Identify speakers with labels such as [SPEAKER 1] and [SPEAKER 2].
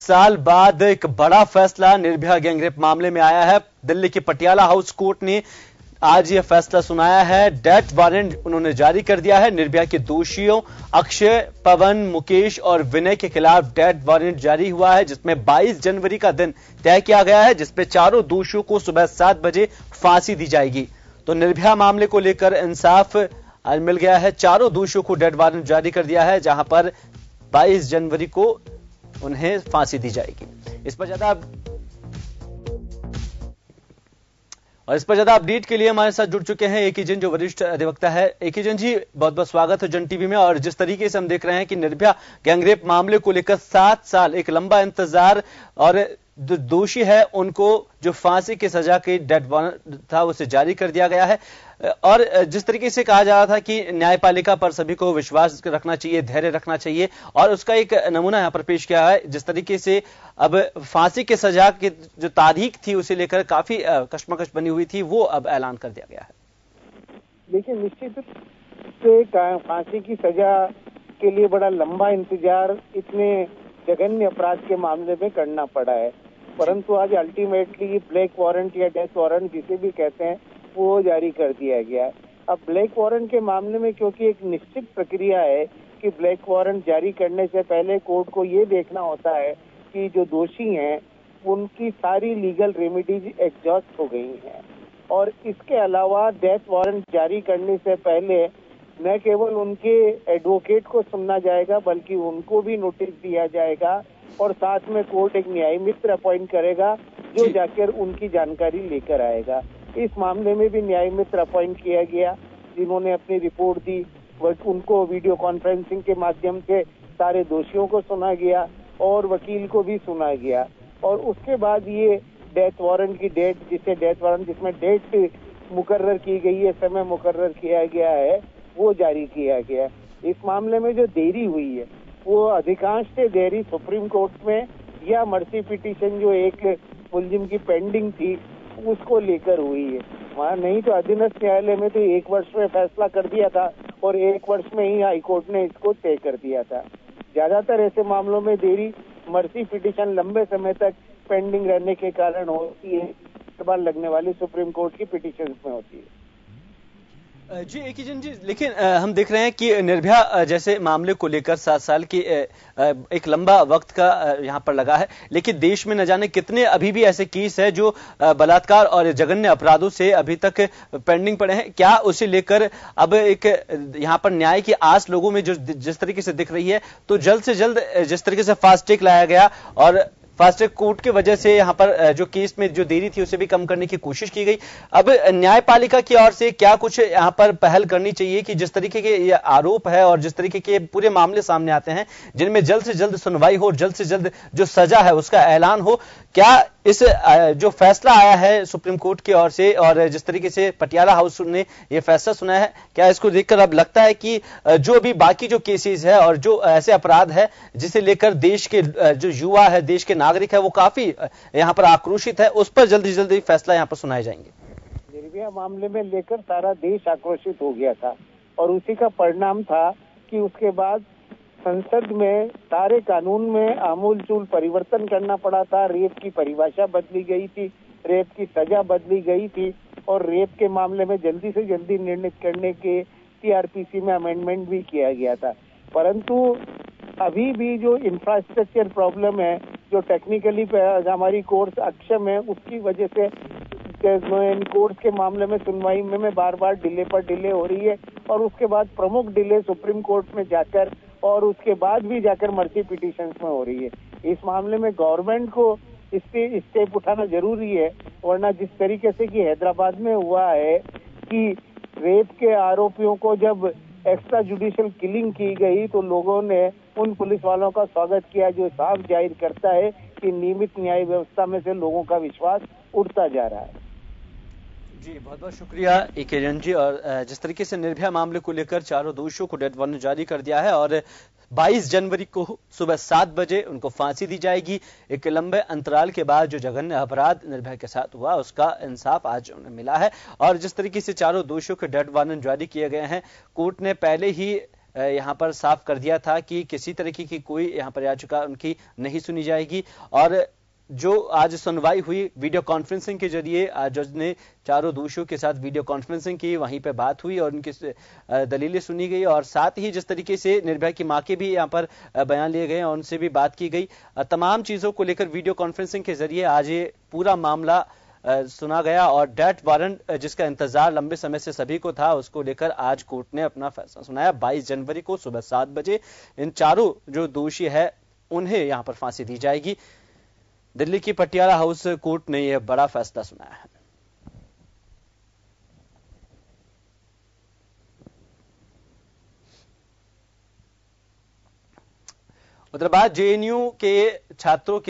[SPEAKER 1] साल बाद एक बड़ा फैसला निर्भया गैंगरेप मामले में आया है। दिल्ली की पटियाला हाउस कोर्ट ने आज यह फैसला सुनाया है। डेथ वारंट उन्होंने जारी कर दिया है। निर्भया के दोषियों अक्षय, पवन, मुकेश और विनय के खिलाफ डेथ वारंट जारी हुआ है, जिसमें 22 जनवरी का दिन तय किया गया है, जिसपे चारों दोषियों को सुबह 7 बजे फांसी दी जाएगी। तो निर्भया मामले को लेकर इंसाफ आज मिल गया है। चारों दोषियों को डेथ वारंट जारी कर दिया है, जहां पर 22 जनवरी को उन्हें फांसी दी जाएगी। इस पर ज्यादा अपडेट के लिए हमारे साथ जुड़ चुके हैं एके जैन, जो वरिष्ठ अधिवक्ता है। एके जैन जी, बहुत बहुत स्वागत है जन टीवी में। और जिस तरीके से हम देख रहे हैं कि निर्भया गैंगरेप मामले को लेकर 7 साल एक लंबा इंतजार, और जो दोषी है उनको जो फांसी की सजा के डेथ वारंट था उसे जारी कर दिया गया है। और जिस तरीके से कहा जा रहा था कि न्यायपालिका पर सभी को विश्वास रखना चाहिए, धैर्य रखना चाहिए, और उसका एक नमूना यहां पर पेश किया है। जिस तरीके से अब फांसी की सजा की जो तारीख थी उसे लेकर काफी कशमकश बनी हुई थी, वो अब ऐलान कर दिया गया है।
[SPEAKER 2] देखिए, निश्चित रूप से फांसी की सजा के लिए बड़ा लंबा इंतजार इतने जघन्य अपराध के मामले में करना पड़ा है, परंतु आज अल्टीमेटली ब्लैक वारंट या डेथ वारंट जिसे भी कहते हैं वो जारी कर दिया गया। अब ब्लैक वारंट के मामले में क्योंकि एक निश्चित प्रक्रिया है कि ब्लैक वारंट जारी करने से पहले कोर्ट को ये देखना होता है कि जो दोषी हैं उनकी सारी लीगल रेमेडीज एग्जॉस्ट हो गई हैं, और इसके अलावा डेथ वारंट जारी करने से पहले न केवल उनके एडवोकेट को सुनना जाएगा बल्कि उनको भी नोटिस दिया जाएगा, और साथ में कोर्ट एक न्याय मित्र अपॉइंट करेगा जो जाकर उनकी जानकारी लेकर आएगा। इस मामले में भी न्याय मित्र अपॉइंट किया गया, जिन्होंने अपनी रिपोर्ट दी। उनको वीडियो कॉन्फ्रेंसिंग के माध्यम से सारे दोषियों को सुना गया और वकील को भी सुना गया, और उसके बाद ये डेथ वारंट की डेट, जिसे डेथ वारंट जिसमें डेट मुकर्रर की गई है, समय मुकर्रर किया गया है, वो जारी किया गया। इस मामले में जो देरी हुई है वो अधिकांश से देरी सुप्रीम कोर्ट में या मर्सी पिटीशन जो एक मुलजिम की पेंडिंग थी उसको लेकर हुई है। वहाँ नहीं तो अधीनस्थ न्यायालय में तो 1 वर्ष में फैसला कर दिया था और 1 वर्ष में ही हाईकोर्ट ने इसको तय कर दिया था। ज्यादातर ऐसे मामलों में देरी मर्सी पिटीशन लंबे समय तक पेंडिंग रहने के कारण होती है, बार लगने वाली सुप्रीम कोर्ट की पिटीशन में होती है।
[SPEAKER 1] जी एके जैन जी, लेकिन हम देख रहे हैं कि निर्भया जैसे मामले को लेकर 7 साल की एक लंबा वक्त का यहां पर लगा है, लेकिन देश में न जाने कितने अभी भी ऐसे केस है जो बलात्कार और जघन्य अपराधों से अभी तक पेंडिंग पड़े हैं। क्या उसे लेकर अब एक यहां पर न्याय की आस लोगों में जो जिस तरीके से दिख रही है, तो जल्द से जल्द जिस तरीके से फास्ट ट्रैक लाया गया और फास्ट ट्रैक कोर्ट की वजह से यहां पर जो केस में जो देरी थी उसे भी कम करने की कोशिश की गई, अब न्यायपालिका की ओर से क्या कुछ यहां पर पहल करनी चाहिए कि जिस तरीके के ये आरोप है और जिस तरीके के पूरे मामले सामने आते हैं जिनमें जल्द से जल्द सुनवाई हो, जल्द से जल्द जो सजा है उसका ऐलान हो, क्या इस जो फैसला आया है सुप्रीम कोर्ट की ओर से और जिस तरीके से पटियाला हाउस ने यह फैसला सुनाया है, क्या इसको देखकर अब लगता है कि जो भी बाकी जो केसेस है और जो ऐसे अपराध है जिसे लेकर देश के जो युवा है, देश के नागरिक है, वो काफी यहां पर आक्रोशित है, उस पर जल्दी जल्दी फैसला यहां पर सुनाए जाएंगे?
[SPEAKER 2] निर्भया मामले में लेकर सारा देश आक्रोशित हो गया था, और उसी का परिणाम था कि उसके बाद संसद में सारे कानून में आमूलचूल परिवर्तन करना पड़ा था। रेप की परिभाषा बदली गई थी, रेप की सजा बदली गई थी, और रेप के मामले में जल्दी से जल्दी निर्णित करने के सीआरपीसी में अमेंडमेंट भी किया गया था। परंतु अभी भी जो इंफ्रास्ट्रक्चर प्रॉब्लम है, जो टेक्निकली हमारी कोर्ट्स अक्षम है, उसकी वजह से इन कोर्ट्स के मामले में सुनवाई में बार बार डिले पर डिले हो रही है, और उसके बाद प्रमुख डिले सुप्रीम कोर्ट में जाकर और उसके बाद भी जाकर मर्सी पिटीशंस में हो रही है। इस मामले में गवर्नमेंट को स्टेप उठाना जरूरी है, वरना जिस तरीके से कि हैदराबाद में हुआ है कि रेप के आरोपियों को जब एक्स्ट्रा जुडिशियल किलिंग की गई तो लोगों ने उन पुलिस वालों का स्वागत किया, जो साफ जाहिर करता है कि नियमित न्याय व्यवस्था में से लोगों का विश्वास उठता जा रहा है।
[SPEAKER 1] जी बहुत बहुत शुक्रिया एके जैन जी। और जिस तरीके से निर्भया मामले को लेकर चारों दोषियों को डेथ वारंट जारी कर दिया है और 22 जनवरी को सुबह 7 बजे उनको फांसी दी जाएगी। एक लंबे अंतराल के बाद जो जघन्य अपराध निर्भया के साथ हुआ उसका इंसाफ आज उन्हें मिला है, और जिस तरीके से चारों दोषियों के डेथ वारंट जारी किए गए हैं, कोर्ट ने पहले ही यहां पर साफ कर दिया था कि किसी तरीके की कोई यहां पर याचिका उनकी नहीं सुनी जाएगी। और जो आज सुनवाई हुई वीडियो कॉन्फ्रेंसिंग के जरिए, जज ने चारों दोषियों के साथ वीडियो कॉन्फ्रेंसिंग की, वहीं पे बात हुई और उनकी दलीलें सुनी गई। और साथ ही जिस तरीके से निर्भया की मां के भी यहां पर बयान लिए गए और उनसे भी बात की गई, तमाम चीजों को लेकर वीडियो कॉन्फ्रेंसिंग के जरिए आज ये पूरा मामला सुना गया। और डेथ वारंट जिसका इंतजार लंबे समय से सभी को था, उसको लेकर आज कोर्ट ने अपना फैसला सुनाया। 22 जनवरी को सुबह 7 बजे इन चारों जो दोषी है उन्हें यहां पर फांसी दी जाएगी। दिल्ली की पटियाला हाउस कोर्ट ने यह बड़ा फैसला सुनाया है। उधर बात जेएनयू के छात्रों की